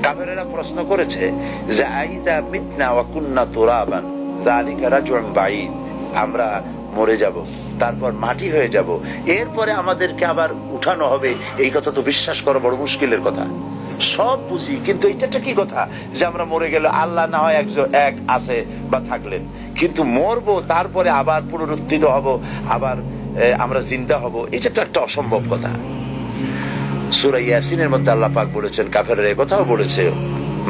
কাফেরেরা প্রশ্ন করেছে যে আইদা মিতনা ওয়া কুন্না তুরাবান যালিকা রাজউন বাঈদ, আমরা মরে যাব, তারপর মাটি হয়ে যাব, এরপরে আমাদেরকে আবার উঠানো হবে, এই কথা তো বিশ্বাস করা বড় মুশকিলের কথা। সব বুঝি, কিন্তু এটা কি কথা যে আমরা মরে গেল, আল্লাহ না হয় এক আছে বা থাকলেন, কিন্তু মরবো তারপরে আবার পুনরুত্থিত হব, আবার আমরা জিন্দা হব, এটা তো একটা অসম্ভব কথা। সূরা ইয়াসিনের মধ্যে আল্লাহ পাক বলেছেন, কাফেররা কথাও বলেছে,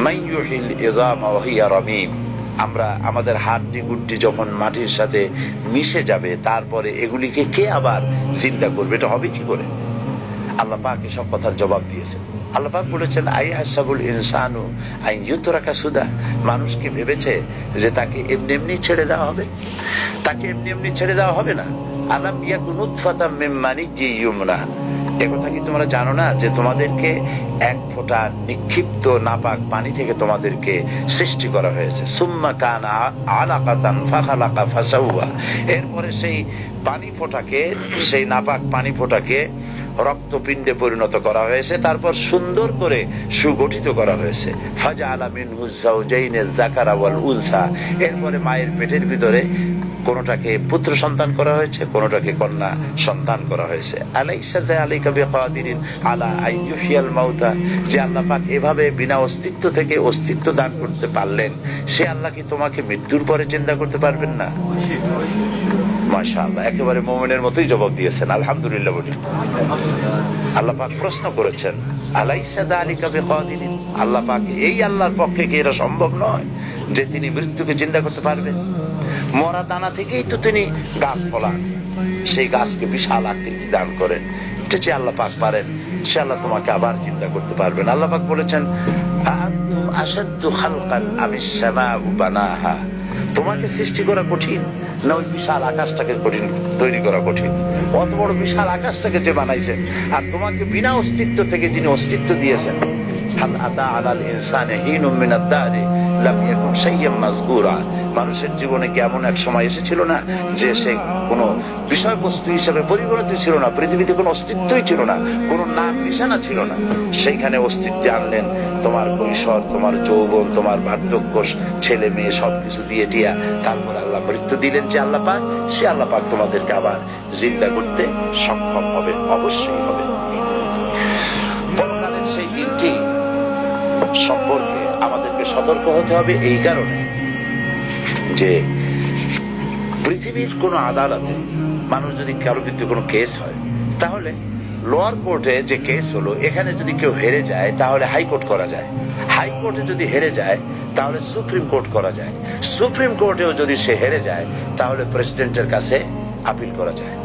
মাইয়ুহিল ইযামা ওয়া হিয়া রামীম, আমরা আমাদের হাড্ডি গুড্ডি যখন মাটির সাথে মিশে যাবে তারপরে এগুলিকে কে আবার জিন্দা করবে, এটা হবে কি করে? আল্লাহ পাক এসব কথার জবাব দিয়েছেন। আল্লাহ পাক বলেছেন, আইহাসাবুল ইনসানু আন ইউতরাকা সুদা, মানুষ কি ভেবেছে যে তাকে এমনি এমনি ছেড়ে দেওয়া হবে? তাকে এমনি এমনি ছেড়ে দেওয়া হবে না। আলাম ইয়াকুন নুতফাতাম মিন মানিয়্যি ইউমনা, একথা কি তোমরা জানো না যে তোমাদেরকে এক ফোঁটা নিক্ষিপ্ত নাপাক পানি থেকে তোমাদেরকে সৃষ্টি করা হয়েছে। সুম্মা কানা আলাকাতান ফাখালাকা ফাসাওয়া, এরপরে সেই পানি ফোঁটাকে, সেই নাপাক পানি ফোঁটাকে রক্তপিণ্ডে পরিণত করা হয়েছে, তারপর সুন্দর করে সুগঠিত করা হয়েছে। ফাজআলা মিনহু যাওজাইনিজ যাকারা ওয়াল উনসা, এরপরে মায়ের পেটের ভিতরে কোনটাকে পুত্র সন্তান করা হয়েছে, কোনটাকে কন্যা সন্তান করা হয়েছে। আলাইসা যালিকা বিকাদিরিন আলা আইয়ুহিয়াল মাউতা, যে আল্লাহ পাক এভাবে বিনা অস্তিত্ব থেকে অস্তিত্ব দান করতে পারলেন, সে আল্লাহ কি তোমাকে মৃত্যুর পরে চিন্তা করতে পারবেন না? মাশাআল্লাহ, একেবারে মুমিনের মতোই জবাব দিয়েছেন, আলহামদুলিল্লাহ বলি। আল্লাহ পাক প্রশ্ন করেছেন, আলাইসা যালিকা বিকাদিরিন, আল্লাহ পাক, এই আল্লাহর পক্ষে কি এটা সম্ভব নয় যে তিনি মৃত্যুকে চিন্তা করতে পারবেন? মরা দানা থেকেই তো তিনি গাছ ফলান, সেই গাছকে বিশাল আকৃতি দান করেন, এটা যে আল্লাহ পাক পারেন, সে আল্লাহ তোমাকে আবার চিন্তা করতে পারবেন। আল্লাহ পাক বলেছেন, আনতুম আশাদ্দু খালকান আমিস সামাউ বানাহা, তোমাকে সৃষ্টি করা কঠিন না ওই বিশাল আকাশটাকে কঠিন তৈরি করা কঠিন? অত বড় বিশাল আকাশটাকে যে বানাইছেন, আর তোমাকে বিনা অস্তিত্ব থেকে যিনি অস্তিত্ব দিয়েছেন। হাল আতা আলাল ইনসানি হিনুম মিনাদ দারি লাম ইয়াকুন শাইয়্যান মাযকুরা, মানুষের জীবনে কি এমন এক সময় এসেছিল না যে সে কোনো বিষয়বস্তু হিসেবে পরিগণিত ছিল না, পৃথিবীতে কোনো অস্তিত্বই ছিল না, কোনো নাম নিশানা ছিল না, সেইখানে অস্তিত্বে আনলেন তোমার কৈশোর, তোমার যৌবন, তোমার বার্ধক্য, ছেলে মেয়ে সবকিছু দিয়ে টিয়া, তারপর আল্লাহ মৃত্যু দিলেন যে আল্লাহ পাক, সে আল্লাহ পাক তোমাদেরকে আবার জিন্দা করতে সক্ষম হবে, অবশ্যই হবে। পরকালের সেই দিনটি সম্পর্কে আমাদেরকে সতর্ক হতে হবে এই কারণে যে পৃথিবীর কোন আদালতে মানুষ যদি কারো বিরুদ্ধে কোনো কেস হয়, তাহলে লোয়ার কোর্টে যে কেস হলো, এখানে যদি কেউ হেরে যায় তাহলে হাইকোর্ট করা যায়, হাইকোর্টে যদি হেরে যায় তাহলে সুপ্রিম কোর্ট করা যায়, সুপ্রিম কোর্টেও যদি সে হেরে যায় তাহলে প্রেসিডেন্টের কাছে আপিল করা যায়।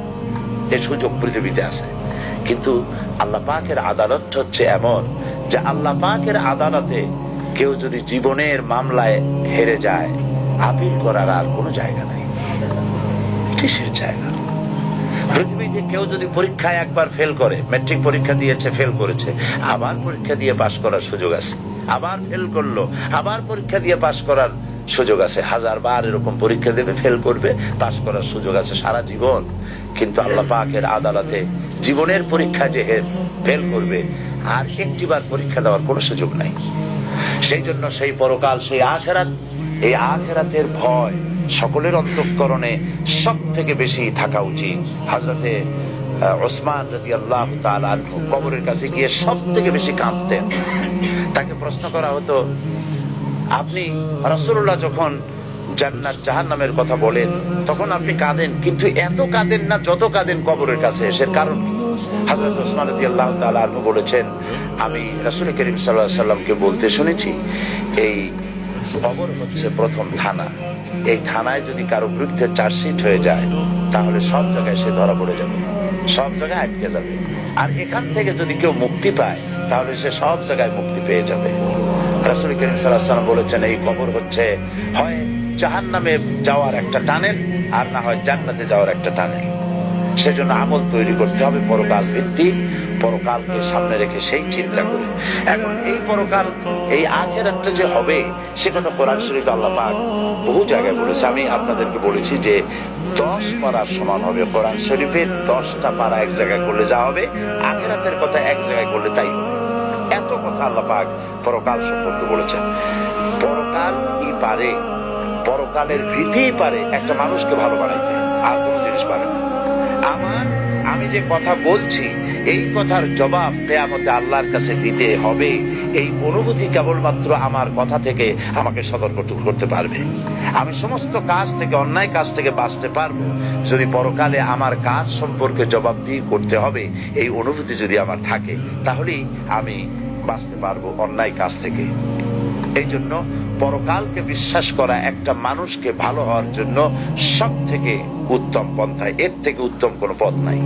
এই সুযোগ পৃথিবীতে আছে। কিন্তু আল্লাহ পাকের আদালত হচ্ছে এমন যে আল্লাহ পাকের আদালতে কেউ যদি জীবনের মামলায় হেরে যায়, আপিল করার আর কোনো জায়গা নাই, কিসের জায়গা? পৃথিবীতে কেউ যদি পরীক্ষায় একবার ফেল করে, মেট্রিক পরীক্ষা দিয়েছে, ফেল করেছে, আবার পরীক্ষা দিয়ে পাশ করার সুযোগ আছে, আবার ফেল করলো, আবার পরীক্ষা দিয়ে পাশ করার সুযোগ আছে, 1000 বার এরকম পরীক্ষা দেবে, ফেল করবে, পাশ করার সুযোগ আছে সারা জীবন। কিন্তু আল্লাহ পাকের আদালতে জীবনের পরীক্ষা যে ফেল করবে, আর একটিবার পরীক্ষা দেওয়ার কোনো সুযোগ নাই। সেই জন্য সেই পরকাল, সেই আখিরাত, এই আখিরাতের ভয় সকলের অন্তঃকরণে সব থেকে বেশি থাকা উচিত। হযরতে ওসমান রাদিয়াল্লাহু তাআলা আনহু কবরের কাছে গিয়ে সব থেকে বেশি কাঁদতেন। তাকে প্রশ্ন করা হতো, আপনি রাসূলুল্লাহ যখন জান্নাত জাহান্নামের কথা বলেন তখন আপনি কাঁদেন, কিন্তু এত কাঁদেন না যত কাঁদেন কবরের কাছে এসে, কারণ কি? হযরত ওসমান রাদিয়াল্লাহু তাআলা আনহু বলেছেন, আমি রাসূল করিম সাল্লাল্লাহু আলাইহি সাল্লামকে বলতে শুনেছি, এই কবর হচ্ছে প্রথম থানা, এই থানায় যদি কারো বিরুদ্ধে চার্জশিট হয়ে যায় তাহলে সব জায়গায় সে ধরা পড়ে যাবে, সব জায়গায় আটকে যাবে, আর এখান থেকে যদি কেউ মুক্তি পায় তাহলে সে সব জায়গায় মুক্তি পেয়ে যাবে। রাসূল করিম সাল্লাল্লাহু আলাইহি সাল্লাম বলেছেন, এই কবর হচ্ছে হয় জাহান্নামে যাওয়ার একটা টানেল, আর না হয় জান্নাতে যাওয়ার একটা টানেল। সেজন্য আমল তৈরি করতে হবে পরকাল ভিত্তিক, পরকালকে সামনে রেখে সেই চিন্তা করে। এখন এই পরকাল, এই আখিরাতটা যে হবে সে কথা কোরআন শরীফে আল্লাহ পাক বহু জায়গায় বলেছে। আমি আপনাদেরকে বলেছি যে 10 পারার সমান হবে কোরআন শরীফে, 10টা পারা এক জায়গায় করলে যা হবে, আখিরাতের কথা এক জায়গায় করলে তাই হবে। এত কথা আল্লাহ পাক পরকাল সম্পর্কে বলেছেন। পরকাল ই পারে, পরকালের ভীতিই পারে একটা মানুষকে ভালো বানাইতে, আর কোনো জিনিস পারে না। আমি যে কথা বলছি এই কথার জবাব কিয়ামতে আল্লাহর কাছে দিতে হবে, এই অনুভূতি কেবলমাত্র আমার কথা থেকে আমাকে সতর্ক করতে পারবে। আমি সমস্ত কাজ থেকে, অন্যায় কাজ থেকে বাঁচতে পারবো যদি পরকালে আমার কাজ সম্পর্কে জবাবদিহি করতে হবে এই অনুভূতি যদি আমার থাকে, তাহলেই আমি বাঁচতে পারবো অন্যায় কাজ থেকে। এই জন্য পরকালকে বিশ্বাস করা একটা মানুষকে ভালো হওয়ার জন্য সব থেকে উত্তম পন্থা, এর থেকে উত্তম কোনো পথ নাই।